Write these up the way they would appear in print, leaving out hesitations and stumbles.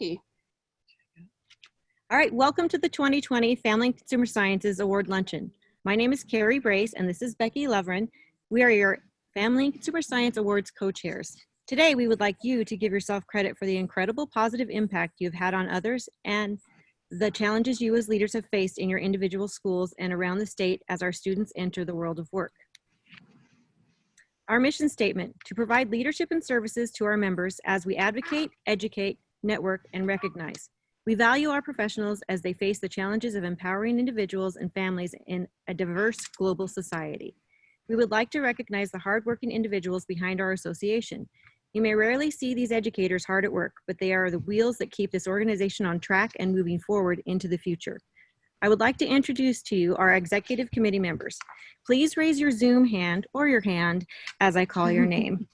Becky. All right, welcome to the 2020 Family and Consumer Sciences Award Luncheon. My name is Carrie Brace, and this is Becky Lovren. We are your Family and Consumer Science Awards co-chairs. Today, we would like you to give yourself credit for the incredible positive impact you've had on others and the challenges you as leaders have faced in your individual schools and around the state as our students enter the world of work. Our mission statement: to provide leadership and services to our members as we advocate, educate, network, and recognize. We value our professionals as they face the challenges of empowering individuals and families in a diverse global society. We would like to recognize the hardworking individuals behind our association. You may rarely see these educators hard at work, but they are the wheels that keep this organization on track and moving forward into the future. I would like to introduce to you our executive committee members. Please raise your Zoom hand, or your hand, as I call your name.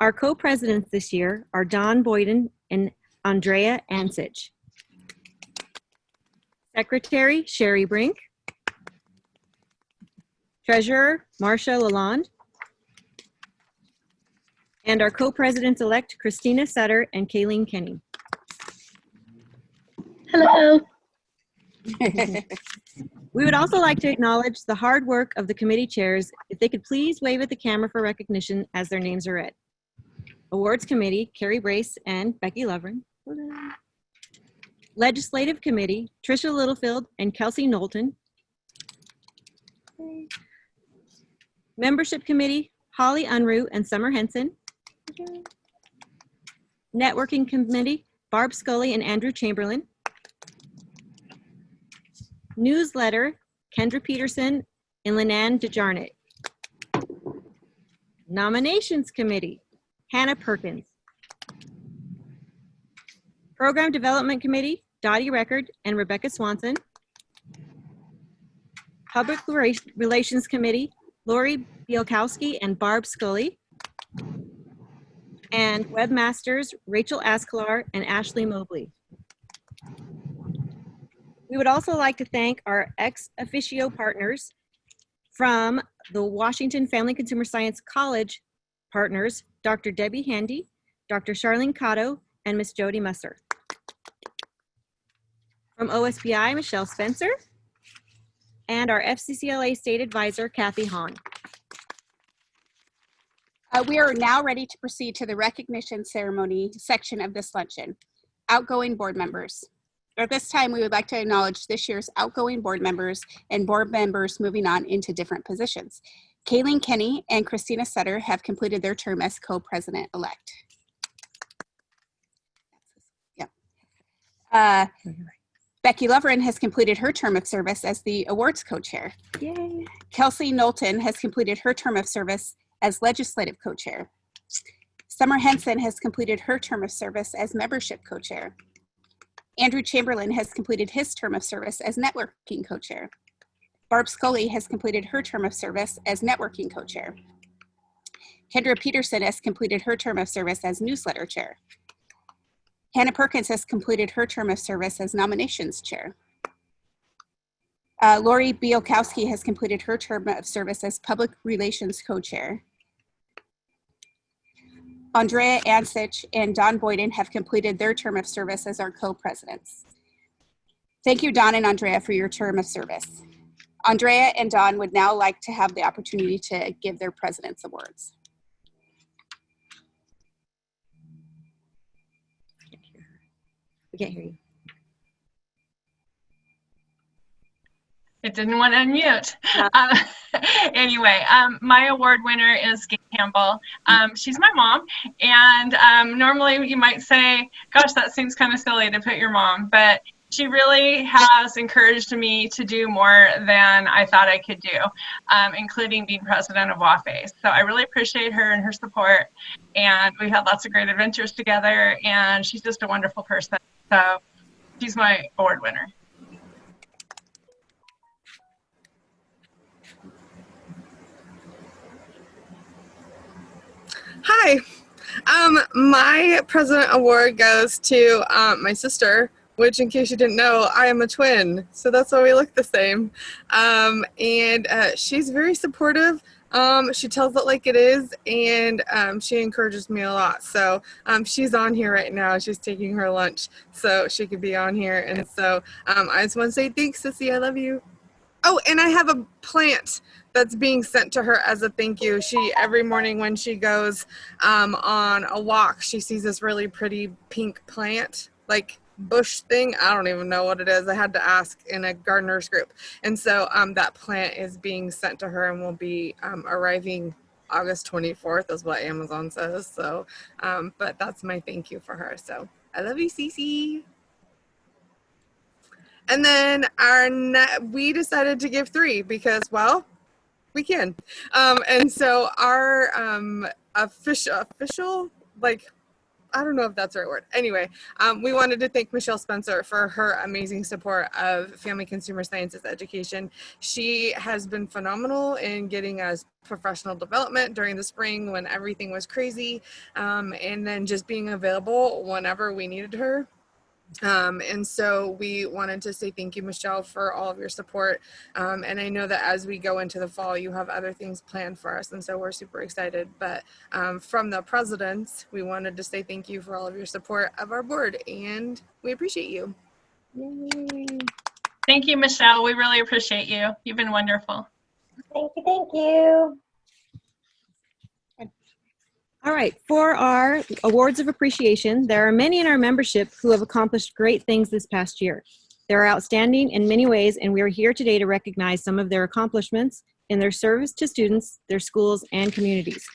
Our co-presidents this year are Don Boyden and Andrea Ansich. Secretary, Sherry Brink. Treasurer, Marcia Lalonde. And our co-presidents-elect, Christina Sutter and Kayleen Kenny. Hello. We would also like to acknowledge the hard work of the committee chairs. If they could please wave at the camera for recognition as their names are read. Awards Committee, Carrie Brace and Becky Lovren. Legislative Committee, Tricia Littlefield and Kelsey Knowlton. Membership Committee, Holly Unruh and Summer Henson. Networking Committee, Barb Scully and Andrew Chamberlain. Newsletter, Kendra Peterson and Linan DeJarnett. Nominations Committee, Hannah Perkins. Program Development Committee, Dottie Record and Rebecca Swanson. Public Relations Committee, Lori Bielkowski and Barb Scully. And Webmasters, Rachel Asklar and Ashley Mobley. We would also like to thank our ex officio partners from the Washington Family Consumer Science College partners, Dr. Debbie Handy, Dr. Charlene Cotto, and Ms. Jody Musser. From OSBI, Michelle Spencer, and our FCCLA State Advisor, Kathy Hahn. We are now ready to proceed to the recognition ceremony section of this luncheon. Outgoing board members. At this time, we would like to acknowledge this year's outgoing board members and board members moving on into different positions. Kayleen Kenny and Christina Sutter have completed their term as co-president-elect. Becky Lovren has completed her term of service as the awards co-chair. Yay. Kelsey Knowlton has completed her term of service as legislative co-chair. Summer Henson has completed her term of service as membership co-chair. Andrew Chamberlain has completed his term of service as networking co-chair. Barb Scully has completed her term of service as networking co-chair. Kendra Peterson has completed her term of service as newsletter chair. Hannah Perkins has completed her term of service as nominations chair. Lori Bielkowski has completed her term of service as public relations co-chair. Andrea Ansich and Don Boyden have completed their term of service as our co-presidents. Thank you, Don and Andrea, for your term of service. Andrea and Don would now like to have the opportunity to give their president's awards. We can't hear you. It didn't want to unmute. Anyway, my award winner is Gail Campbell. She's my mom, and normally you might say, gosh, that seems kind of silly to put your mom, but she really has encouraged me to do more than I thought I could do, including being president of WA-FACSE. So I really appreciate her and her support, and we've had lots of great adventures together, and she's just a wonderful person. So she's my award winner. Hi, my president award goes to my sister, which in case you didn't know, I am a twin, so that's why we look the same. And she's very supportive She tells it like it is, and she encourages me a lot. So she's on here right now. She's taking her lunch, so she could be on here. And so I just want to say thanks, Sissy. I love you. Oh, and I have a plant that's being sent to her as a thank you. She, every morning when she goes on a walk, she sees this really pretty pink plant, like bush thing. I don't even know what it is. I had to ask in a gardener's group. And so that plant is being sent to her and will be arriving August 24th is what Amazon says. So, but that's my thank you for her. So I love you, Cece. And then we decided to give 3 because, well, we can. And so our official, like, I don't know if that's the right word. Anyway, we wanted to thank Michelle Spencer for her amazing support of Family Consumer Sciences education. She has been phenomenal in getting us professional development during the spring when everything was crazy, and then just being available whenever we needed her. And so we wanted to say thank you, Michelle, for all of your support. And I know that as we go into the fall, you have other things planned for us. And so we're super excited. But from the presidents, we wanted to say thank you for all of your support of our board. And we appreciate you. Yay. Thank you, Michelle. We really appreciate you. You've been wonderful. Thank you, thank you. All right, for our awards of appreciation, there are many in our membership who have accomplished great things this past year. They're outstanding in many ways, and we are here today to recognize some of their accomplishments in their service to students, their schools, and communities.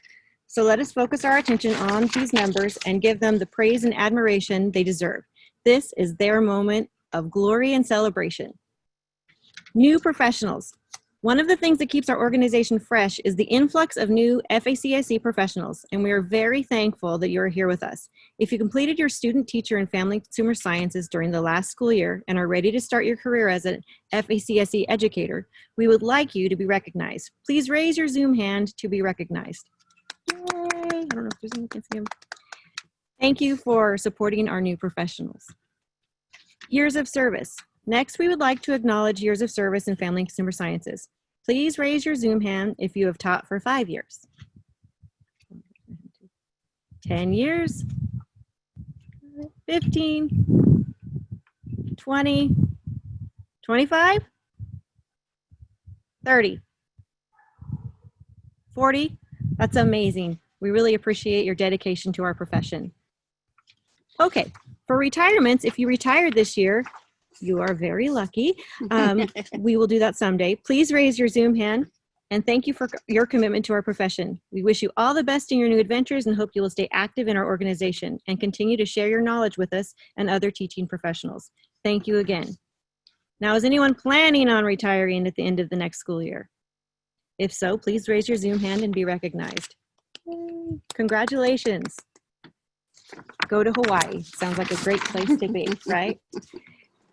So let us focus our attention on these members and give them the praise and admiration they deserve. This is their moment of glory and celebration. New professionals. One of the things that keeps our organization fresh is the influx of new FACSE professionals, and we are very thankful that you are here with us. If you completed your student teacher in Family Consumer Sciences during the last school year and are ready to start your career as an FACSE educator, we would like you to be recognized. Please raise your Zoom hand to be recognized. Yay! I don't know if there's anything to see them. Thank you for supporting our new professionals. Years of service. Next, we would like to acknowledge years of service in Family and Consumer Sciences. Please raise your Zoom hand if you have taught for 5 years. 10 years, 15, 20, 25, 30, 40. That's amazing. We really appreciate your dedication to our profession. Okay, for retirements, if you retired this year, you are very lucky. We will do that someday. Please raise your Zoom hand, and thank you for your commitment to our profession. We wish you all the best in your new adventures and hope you will stay active in our organization and continue to share your knowledge with us and other teaching professionals. Thank you again. Now, is anyone planning on retiring at the end of the next school year? If so, please raise your Zoom hand and be recognized. Yay. Congratulations. Go to Hawaii. Sounds like a great place to be, right?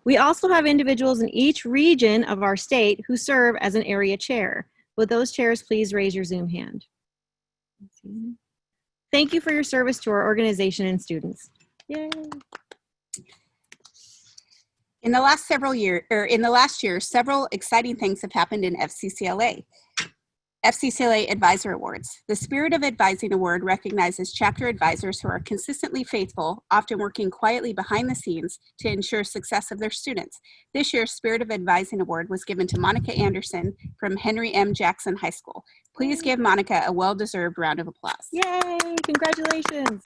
We also have individuals in each region of our state who serve as an area chair. Would those chairs please raise your Zoom hand? Thank you for your service to our organization and students. Yay. In the last year, several exciting things have happened in FCCLA. FCCLA Advisor Awards. The Spirit of Advising Award recognizes chapter advisors who are consistently faithful, often working quietly behind the scenes to ensure success of their students. This year's Spirit of Advising Award was given to Monica Anderson from Henry M. Jackson High School. Please give Monica a well-deserved round of applause. Yay, congratulations.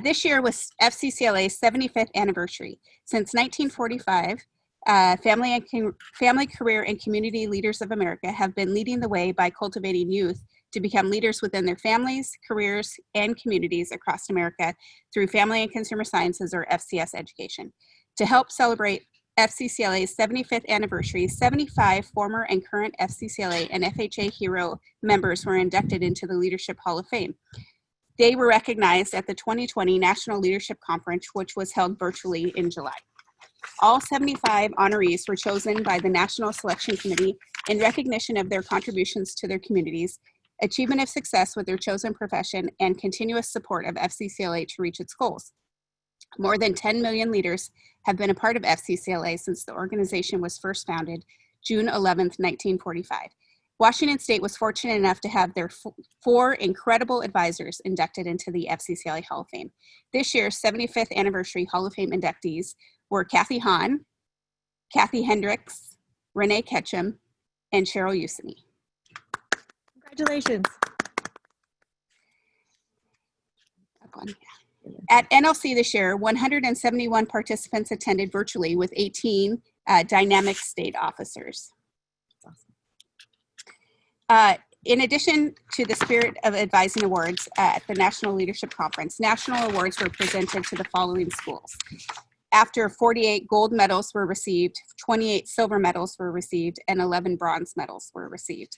This year was FCCLA's 75th anniversary. Since 1945, Family, Career, and Community Leaders of America have been leading the way by cultivating youth to become leaders within their families, careers, and communities across America through Family and Consumer Sciences, or FCS education. To help celebrate FCCLA's 75th anniversary, 75 former and current FCCLA and FHA Hero members were inducted into the Leadership Hall of Fame. They were recognized at the 2020 National Leadership Conference, which was held virtually in July. All 75 honorees were chosen by the National Selection Committee in recognition of their contributions to their communities, achievement of success with their chosen profession, and continuous support of FCCLA to reach its goals. More than 10 million leaders have been a part of FCCLA since the organization was first founded June 11th, 1945. Washington State was fortunate enough to have their four incredible advisors inducted into the FCCLA Hall of Fame. This year's 75th anniversary Hall of Fame inductees were Kathy Hahn, Kathy Hendricks, Renee Ketchum, and Cheryl Usini. Congratulations. At NLC this year, 171 participants attended virtually with 18 dynamic state officers. In addition to the Spirit of Advising Awards at the National Leadership Conference, national awards were presented to the following schools. After 48 gold medals were received, 28 silver medals were received, and 11 bronze medals were received.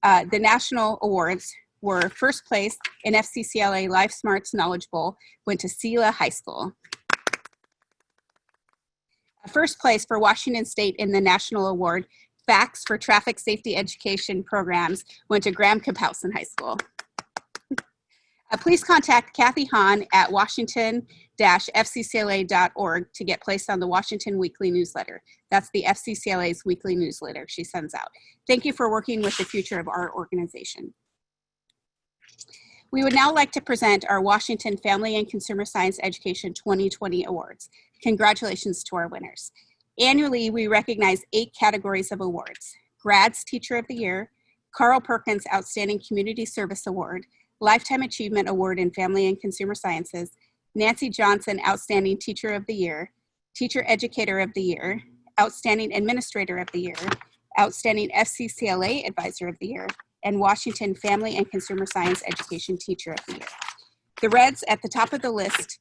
The national awards were first place in FCCLA Life Smarts Knowledge Bowl went to Sela High School. First place for Washington State in the national award, FACSE for Traffic Safety Education Programs, went to Graham Kapowson High School. Please contact Kathy Hahn at washington-fccla.org to get placed on the Washington Weekly Newsletter. That's the FCCLA's weekly newsletter she sends out. Thank you for working with the future of our organization. We would now like to present our Washington Family and Consumer Science Education 2020 Awards. Congratulations to our winners. Annually, we recognize 8 categories of awards: Grad's Teacher of the Year, Carl Perkins Outstanding Community Service Award, Lifetime Achievement Award in Family and Consumer Sciences, Nancy Johnson Outstanding Teacher of the Year, Teacher Educator of the Year, Outstanding Administrator of the Year, Outstanding FCCLA Advisor of the Year, and Washington Family and Consumer Science Education Teacher of the Year. The reds at the top of the list,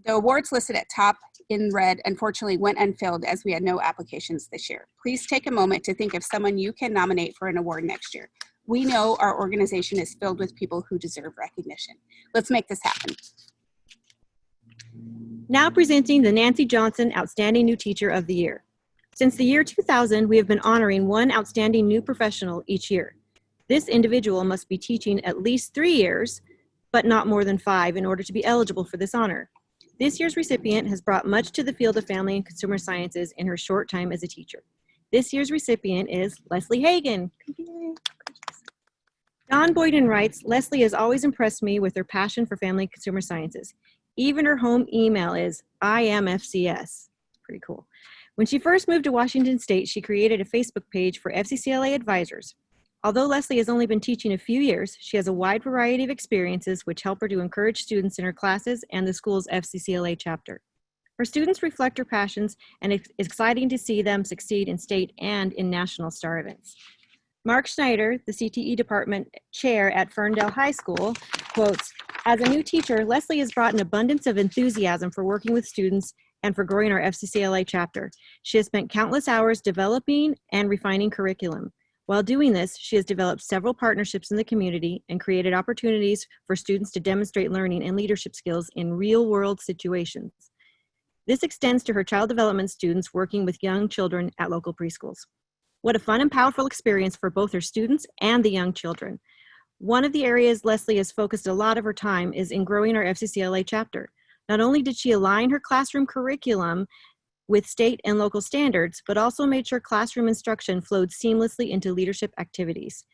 the awards listed at top in red unfortunately went unfilled as we had no applications this year. Please take a moment to think of someone you can nominate for an award next year. We know our organization is filled with people who deserve recognition. Let's make this happen. Now presenting the Nancy Johnson Outstanding New Teacher of the Year. Since the year 2000, we have been honoring one outstanding new professional each year. This individual must be teaching at least 3 years, but not more than 5 in order to be eligible for this honor. This year's recipient has brought much to the field of family and consumer sciences in her short time as a teacher. This year's recipient is Leslie Hagan. Don Boyden writes, Leslie has always impressed me with her passion for family and consumer sciences. Even her home email is IMFCS. Pretty cool. When she first moved to Washington State, she created a Facebook page for FCCLA advisors. Although Leslie has only been teaching a few years, she has a wide variety of experiences which help her to encourage students in her classes and the school's FCCLA chapter. Her students reflect her passions, and it's exciting to see them succeed in state and in national star events. Mark Schneider, the CTE department chair at Ferndale High School, quotes, as a new teacher, Leslie has brought an abundance of enthusiasm for working with students and for growing our FCCLA chapter. She has spent countless hours developing and refining curriculum. While doing this, she has developed several partnerships in the community and created opportunities for students to demonstrate learning and leadership skills in real-world situations. This extends to her child development students working with young children at local preschools. What a fun and powerful experience for both her students and the young children. One of the areas Leslie has focused a lot of her time is in growing our FCCLA chapter. Not only did she align her classroom curriculum with state and local standards, but also made sure classroom instruction flowed seamlessly into leadership activities.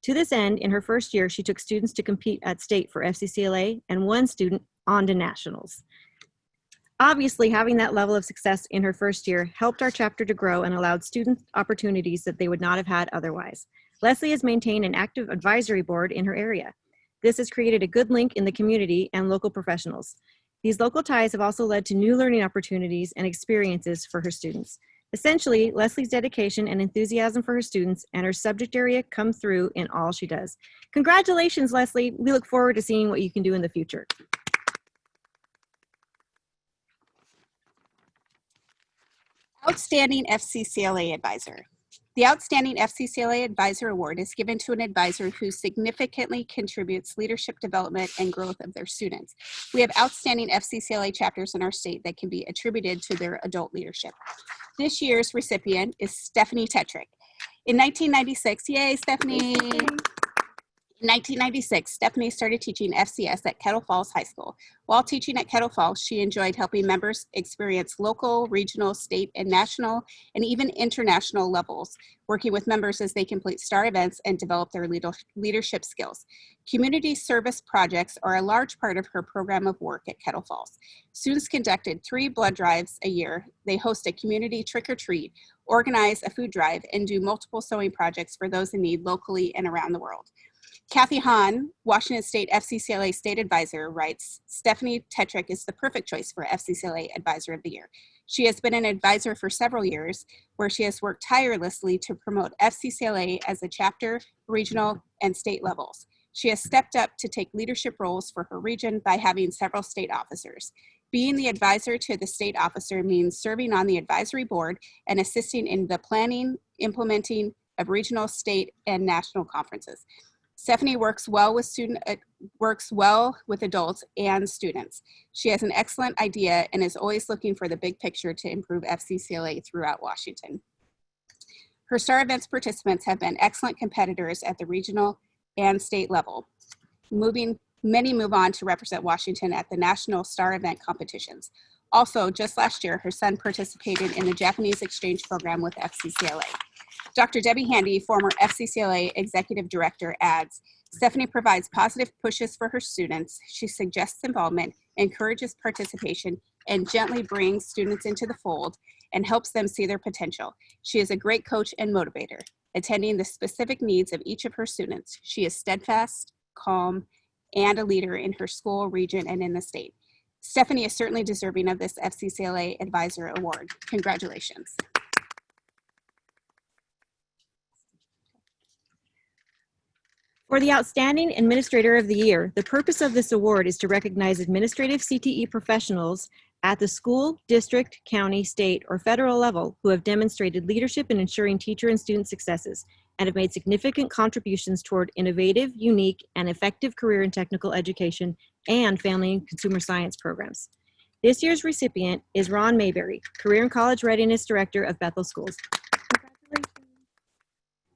To this end, in her first year, she took students to compete at state for FCCLA and one student on to nationals. Obviously, having that level of success in her first year helped our chapter to grow and allowed students opportunities that they would not have had otherwise. Leslie has maintained an active advisory board in her area. This has created a good link in the community and local professionals. These local ties have also led to new learning opportunities and experiences for her students. Essentially, Leslie's dedication and enthusiasm for her students and her subject area come through in all she does. Congratulations, Leslie. We look forward to seeing what you can do in the future. Outstanding FCCLA Advisor. The Outstanding FCCLA Advisor Award is given to an advisor who significantly contributes leadership development and growth of their students. We have outstanding FCCLA chapters in our state that can be attributed to their adult leadership. This year's recipient is Stephanie Tetrick. In 1996, yay, Stephanie! In 1996, Stephanie started teaching FCS at Kettle Falls High School. While teaching at Kettle Falls, she enjoyed helping members experience local, regional, state, and national, and even international levels, working with members as they complete STAR events and develop their leadership skills. Community service projects are a large part of her program of work at Kettle Falls. Students conducted 3 blood drives a year. They host a community trick-or-treat, organize a food drive, and do multiple sewing projects for those in need locally and around the world. Kathy Hahn, Washington State FCCLA State Advisor, writes, Stephanie Tetrick is the perfect choice for FCCLA Advisor of the Year. She has been an advisor for several years, where she has worked tirelessly to promote FCCLA as a chapter, regional, and state levels. She has stepped up to take leadership roles for her region by having several state officers. Being the advisor to the state officer means serving on the advisory board and assisting in the planning, implementing of regional, state, and national conferences. Stephanie works well with adults and students. She has an excellent idea and is always looking for the big picture to improve FCCLA throughout Washington. Her STAR Events participants have been excellent competitors at the regional and state level. Many move on to represent Washington at the national STAR event competitions. Also, just last year, her son participated in the Japanese exchange program with FCCLA. Dr. Debbie Handy, former FCCLA Executive Director, adds, Stephanie provides positive pushes for her students. She suggests involvement, encourages participation, and gently brings students into the fold and helps them see their potential. She is a great coach and motivator, attending the specific needs of each of her students. She is steadfast, calm, and a leader in her school, region, and in the state. Stephanie is certainly deserving of this FCCLA Advisor Award. Congratulations. For the Outstanding Administrator of the Year, the purpose of this award is to recognize administrative CTE professionals at the school, district, county, state, or federal level who have demonstrated leadership in ensuring teacher and student successes and have made significant contributions toward innovative, unique, and effective career and technical education and family and consumer science programs. This year's recipient is Ron Mayberry, Career and College Readiness Director of Bethel Schools.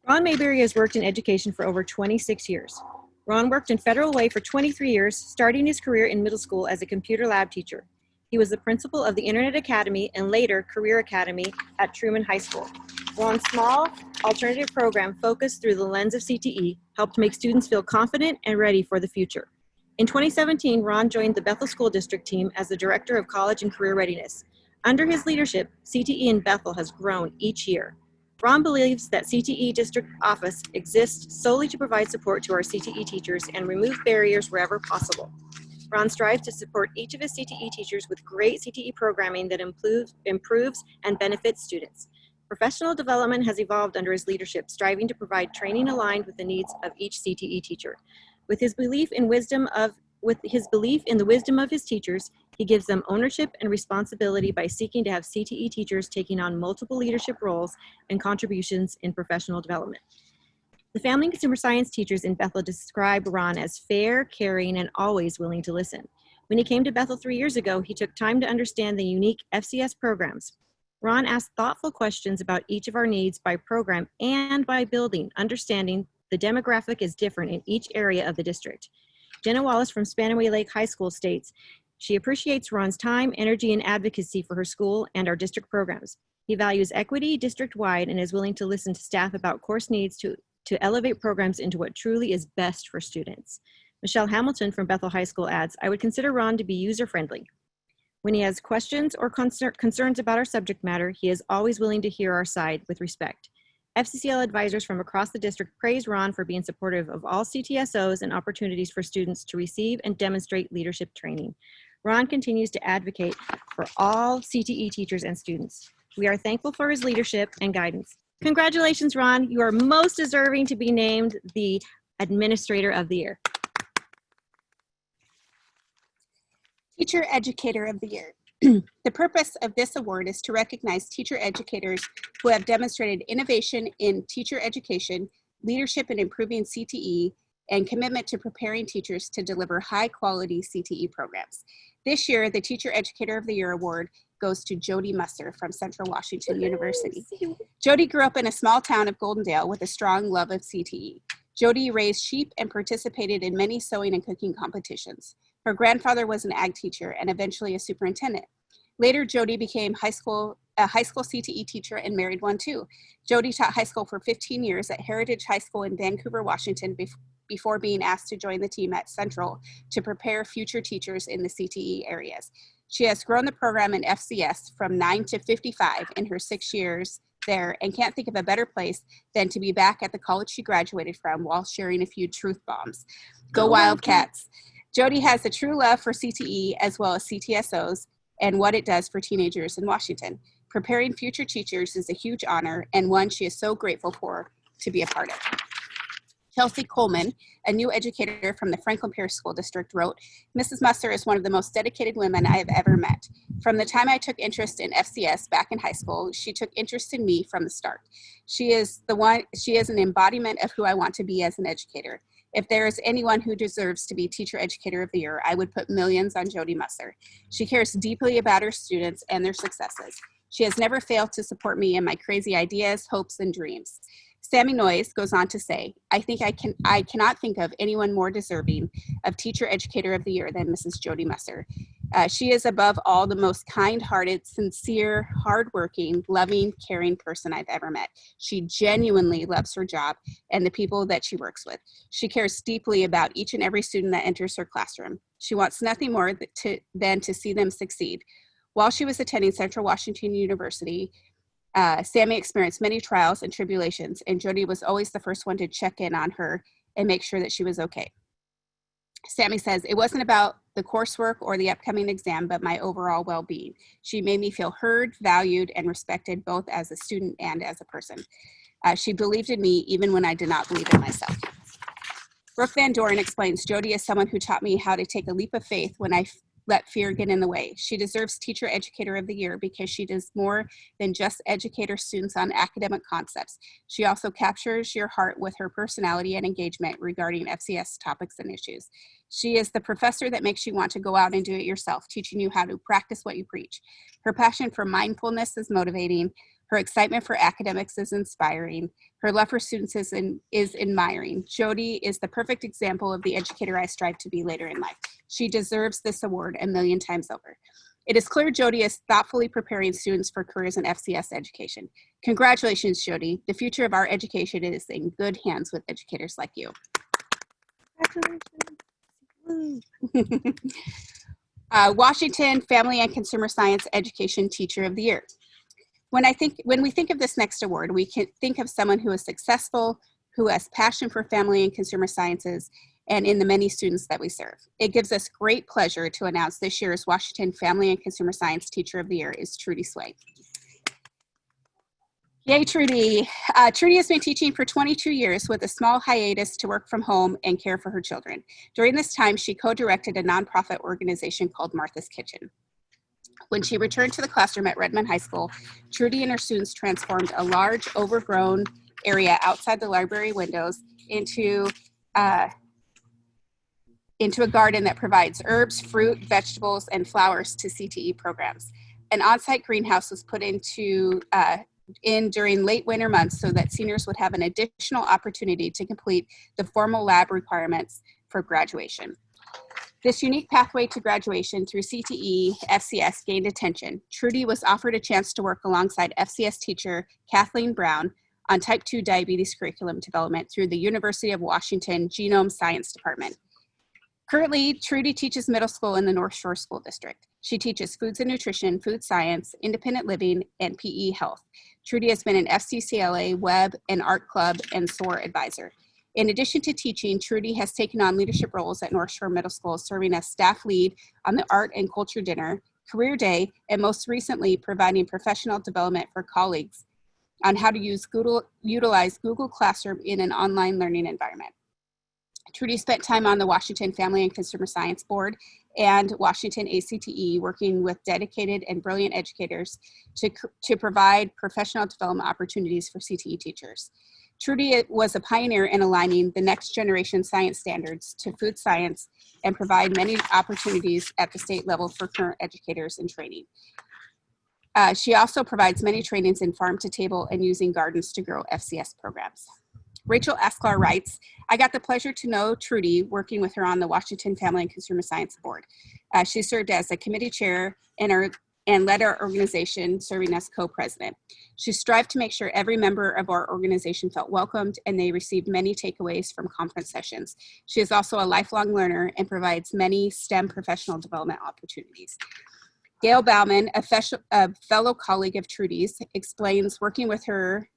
Ron Mayberry has worked in education for over 26 years. Ron worked in Federal Way for 23 years, starting his career in middle school as a computer lab teacher. He was the principal of the Internet Academy and later Career Academy at Truman High School. Ron's small alternative program focused through the lens of CTE helped make students feel confident and ready for the future. In 2017, Ron joined the Bethel School District team as the Director of College and Career Readiness. Under his leadership, CTE in Bethel has grown each year. Ron believes that CTE District Office exists solely to provide support to our CTE teachers and remove barriers wherever possible. Ron strives to support each of his CTE teachers with great CTE programming that improves and benefits students. Professional development has evolved under his leadership, striving to provide training aligned with the needs of each CTE teacher. With his belief in the wisdom of his teachers, he gives them ownership and responsibility by seeking to have CTE teachers taking on multiple leadership roles and contributions in professional development. The family and consumer science teachers in Bethel describe Ron as fair, caring, and always willing to listen. When he came to Bethel 3 years ago, he took time to understand the unique FCS programs. Ron asked thoughtful questions about each of our needs by program and by building, understanding the demographic is different in each area of the district. Jenna Wallace from Spanaway Lake High School states, she appreciates Ron's time, energy, and advocacy for her school and our district programs. He values equity district-wide and is willing to listen to staff about course needs to elevate programs into what truly is best for students. Michelle Hamilton from Bethel High School adds, I would consider Ron to be user-friendly. When he has questions or concerns about our subject matter, he is always willing to hear our side with respect. FCCL advisors from across the district praise Ron for being supportive of all CTSOs and opportunities for students to receive and demonstrate leadership training. Ron continues to advocate for all CTE teachers and students. We are thankful for his leadership and guidance. Congratulations, Ron. You are most deserving to be named the Administrator of the Year. Teacher Educator of the Year. The purpose of this award is to recognize teacher educators who have demonstrated innovation in teacher education, leadership in improving CTE, and commitment to preparing teachers to deliver high-quality CTE programs. This year, the Teacher Educator of the Year award goes to Jody Musser from Central Washington University. Jody grew up in a small town of Goldendale with a strong love of CTE. Jody raised sheep and participated in many sewing and cooking competitions. Her grandfather was an ag teacher and eventually a superintendent. Later, Jody became a high school CTE teacher and married one too. Jody taught high school for 15 years at Heritage High School in Vancouver, Washington, before being asked to join the team at Central to prepare future teachers in the CTE areas. She has grown the program in FCS from 9 to 55 in her 6 years there and can't think of a better place than to be back at the college she graduated from while sharing a few truth bombs. Go Wildcats! Jody has a true love for CTE as well as CTSOs and what it does for teenagers in Washington. Preparing future teachers is a huge honor and one she is so grateful for to be a part of. Chelsea Coleman, a new educator from the Franklin Pierce School District, wrote, "Mrs. Musser is one of the most dedicated women I have ever met. From the time I took interest in FCS back in high school, she took interest in me from the start. She is an embodiment of who I want to be as an educator. If there is anyone who deserves to be Teacher Educator of the Year, I would put millions on Jody Musser. She cares deeply about her students and their successes. She has never failed to support me in my crazy ideas, hopes, and dreams." Sammy Noyes goes on to say, I cannot think of anyone more deserving of Teacher Educator of the Year than Mrs. Jody Musser. She is above all the most kind-hearted, sincere, hardworking, loving, caring person I've ever met. She genuinely loves her job and the people that she works with. She cares deeply about each and every student that enters her classroom. She wants nothing more than to see them succeed. While she was attending Central Washington University, Sammy experienced many trials and tribulations, and Jody was always the first one to check in on her and make sure that she was okay. Sammy says, "It wasn't about the coursework or the upcoming exam, but my overall well-being. She made me feel heard, valued, and respected both as a student and as a person. She believed in me even when I did not believe in myself." Brooke Van Doren explains, "Jody is someone who taught me how to take a leap of faith when I let fear get in the way. She deserves Teacher Educator of the Year because she does more than just educate her students on academic concepts. She also captures your heart with her personality and engagement regarding FCS topics and issues. She is the professor that makes you want to go out and do it yourself, teaching you how to practice what you preach. Her passion for mindfulness is motivating. Her excitement for academics is inspiring. Her love for students is admiring. Jody is the perfect example of the educator I strive to be later in life. She deserves this award a million times over. It is clear Jody is thoughtfully preparing students for careers in FCS education. Congratulations, Jody. The future of our education is in good hands with educators like you." Washington Family and Consumer Science Education Teacher of the Year. When we think of this next award, we can think of someone who is successful, who has passion for family and consumer sciences, and in the many students that we serve. It gives us great pleasure to announce this year's Washington Family and Consumer Science Teacher of the Year is Trudy Sway. Yay, Trudy. Trudy has been teaching for 22 years with a small hiatus to work from home and care for her children. During this time, she co-directed a nonprofit organization called Martha's Kitchen. When she returned to the classroom at Redmond High School, Trudy and her students transformed a large, overgrown area outside the library windows into a garden that provides herbs, fruit, vegetables, and flowers to CTE programs. An on-site greenhouse was put in during late winter months so that seniors would have an additional opportunity to complete the formal lab requirements for graduation. This unique pathway to graduation through CTE FCS gained attention. Trudy was offered a chance to work alongside FCS teacher Kathleen Brown on type 2 diabetes curriculum development through the University of Washington Genome Science Department. Currently, Trudy teaches middle school in the North Shore School District. She teaches foods and nutrition, food science, independent living, and PE health. Trudy has been an FCCLA, Web, and Art Club, and SOAR advisor. In addition to teaching, Trudy has taken on leadership roles at North Shore Middle School, serving as staff lead on the Art and Culture Dinner, Career Day, and most recently providing professional development for colleagues on how to utilize Google Classroom in an online learning environment. Trudy spent time on the Washington Family and Consumer Science Board and Washington ACTE, working with dedicated and brilliant educators to provide professional development opportunities for CTE teachers. Trudy was a pioneer in aligning the next generation science standards to food science and provide many opportunities at the state level for current educators in training. She also provides many trainings in farm to table and using gardens to grow FCS programs. Rachel Asklar writes, I got the pleasure to know Trudy working with her on the Washington Family and Consumer Science Board. She served as a committee chair and led our organization, serving as co-president. She strived to make sure every member of our organization felt welcomed and they received many takeaways from conference sessions. She is also a lifelong learner and provides many STEM professional development opportunities. Gail Bauman, a fellow colleague of Trudy's, explains working with her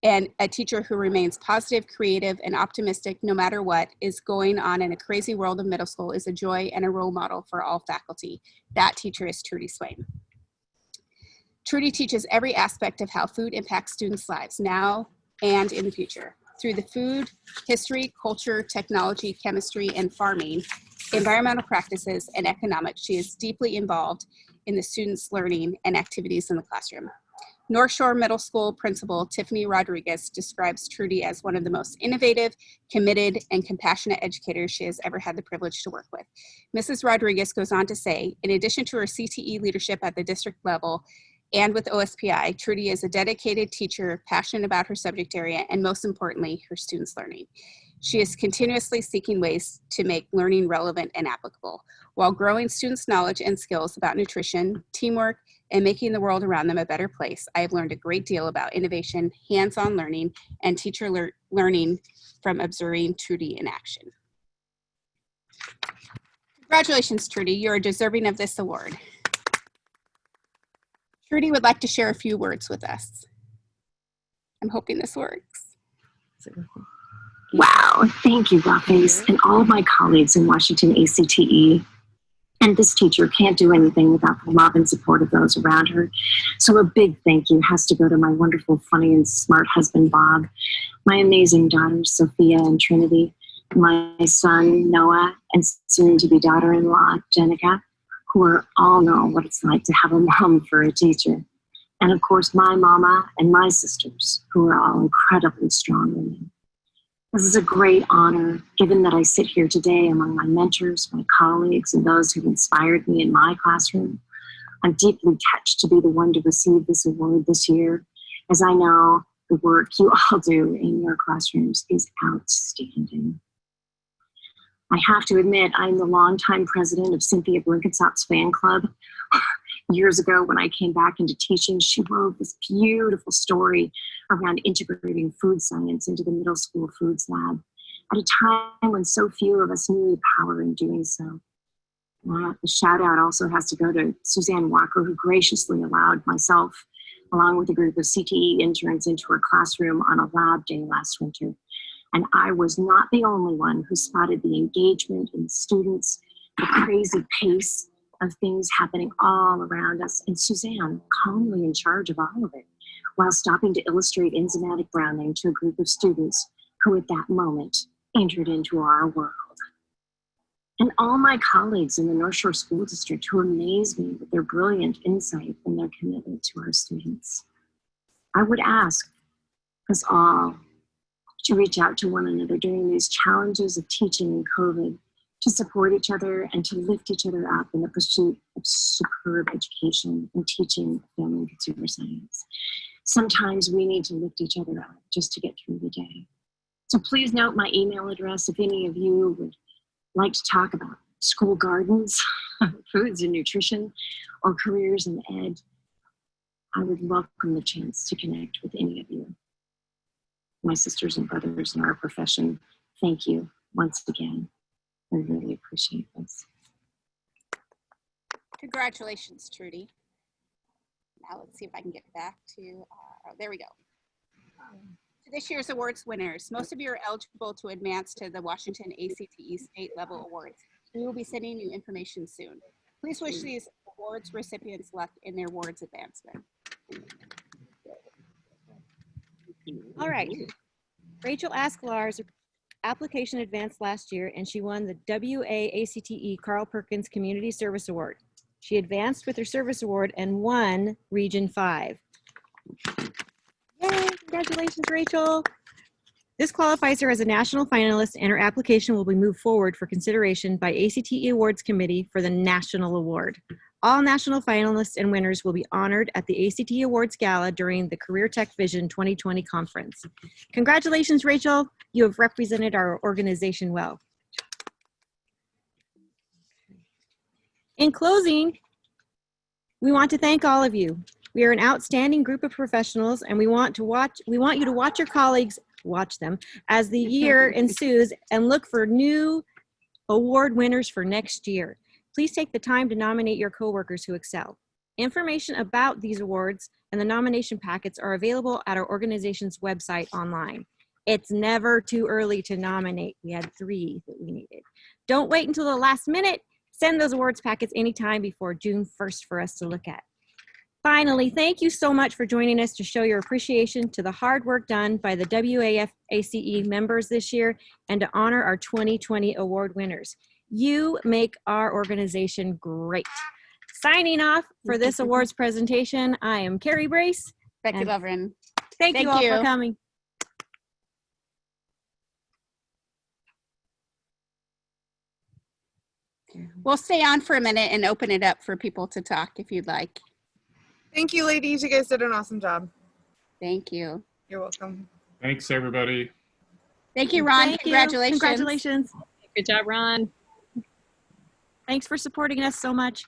and a teacher who remains positive, creative, and optimistic no matter what is going on in a crazy world of middle school is a joy and a role model for all faculty. That teacher is Trudy Swain. Trudy teaches every aspect of how food impacts students' lives now and in the future. Through the food, history, culture, technology, chemistry, and farming, environmental practices, and economics, she is deeply involved in the students' learning and activities in the classroom. North Shore Middle School principal Tiffany Rodriguez describes Trudy as one of the most innovative, committed, and compassionate educators she has ever had the privilege to work with. Mrs. Rodriguez goes on to say, in addition to her CTE leadership at the district level and with OSPI, Trudy is a dedicated teacher, passionate about her subject area, and most importantly, her students' learning. She is continuously seeking ways to make learning relevant and applicable, while growing students' knowledge and skills about nutrition, teamwork, and making the world around them a better place. I have learned a great deal about innovation, hands-on learning, and teacher learning from observing Trudy in action. Congratulations, Trudy. You are deserving of this award. Trudy would like to share a few words with us. I'm hoping this works. Wow, thank you, WA-FACSE, and all of my colleagues in Washington ACTE. And this teacher can't do anything without the love and support of those around her. So a big thank you has to go to my wonderful, funny, and smart husband, Bob, my amazing daughters, Sophia and Trinity, my son, Noah, and soon-to-be daughter-in-law, Jenica, who all know what it's like to have a mom for a teacher. And of course, my mama and my sisters, who are all incredibly strong women. This is a great honor, given that I sit here today among my mentors, my colleagues, and those who've inspired me in my classroom. I'm deeply touched to be the one to receive this award this year, as I know the work you all do in your classrooms is outstanding. I have to admit, I'm the longtime president of Cynthia Blinkensop's fan club. Years ago, when I came back into teaching, she wrote this beautiful story around integrating food science into the middle school foods lab at a time when so few of us knew the power in doing so. The shout out also has to go to Suzanne Walker, who graciously allowed myself, along with a group of CTE interns, into her classroom on a lab day last winter. And I was not the only one who spotted the engagement in the students, the crazy pace of things happening all around us, and Suzanne calmly in charge of all of it, while stopping to illustrate enzymatic browning to a group of students who at that moment entered into our world. And all my colleagues in the North Shore School District who amaze me with their brilliant insight and their commitment to our students. I would ask us all to reach out to one another during these challenges of teaching in COVID, to support each other and to lift each other up in the pursuit of superb education and teaching family and consumer science. Sometimes we need to lift each other up just to get through the day. So please note my email address if any of you would like to talk about school gardens, foods and nutrition, or careers in ed. I would welcome the chance to connect with any of you. My sisters and brothers in our profession, thank you once again. I really appreciate this. Congratulations, Trudy. Now let's see if I can get back to, there we go. To this year's awards winners, most of you are eligible to advance to the Washington ACTE state level awards. We will be sending you information soon. Please wish these awards recipients luck in their awards advancement. All right. Rachel Asklar's application advanced last year, and she won the WA-FACSE Carl Perkins Community Service Award. She advanced with her service award and won Region 5. Yay, congratulations, Rachel. This qualifies her as a national finalist, and her application will be moved forward for consideration by ACTE Awards Committee for the national award. All national finalists and winners will be honored at the ACT Awards Gala during the Career Tech Vision 2020 conference. Congratulations, Rachel. You have represented our organization well. In closing, we want to thank all of you. We are an outstanding group of professionals, and we want you to watch your colleagues, watch them, as the year ensues, and look for new award winners for next year. Please take the time to nominate your coworkers who excel. Information about these awards and the nomination packets are available at our organization's website online. It's never too early to nominate. We had 3 that we needed. Don't wait until the last minute. Send those awards packets anytime before June 1st for us to look at. Finally, thank you so much for joining us to show your appreciation to the hard work done by the WA-FACSE members this year and to honor our 2020 award winners. You make our organization great. Signing off for this awards presentation, I am Carrie Brace. Becky And Lovren. Thank you all for coming. We'll stay on for a minute and open it up for people to talk if you'd like. Thank you, ladies. You guys did an awesome job. Thank you. You're welcome. Thanks, everybody. Thank you, Ron. Thank you. Congratulations. Congratulations. Good job, Ron. Thanks for supporting us so much.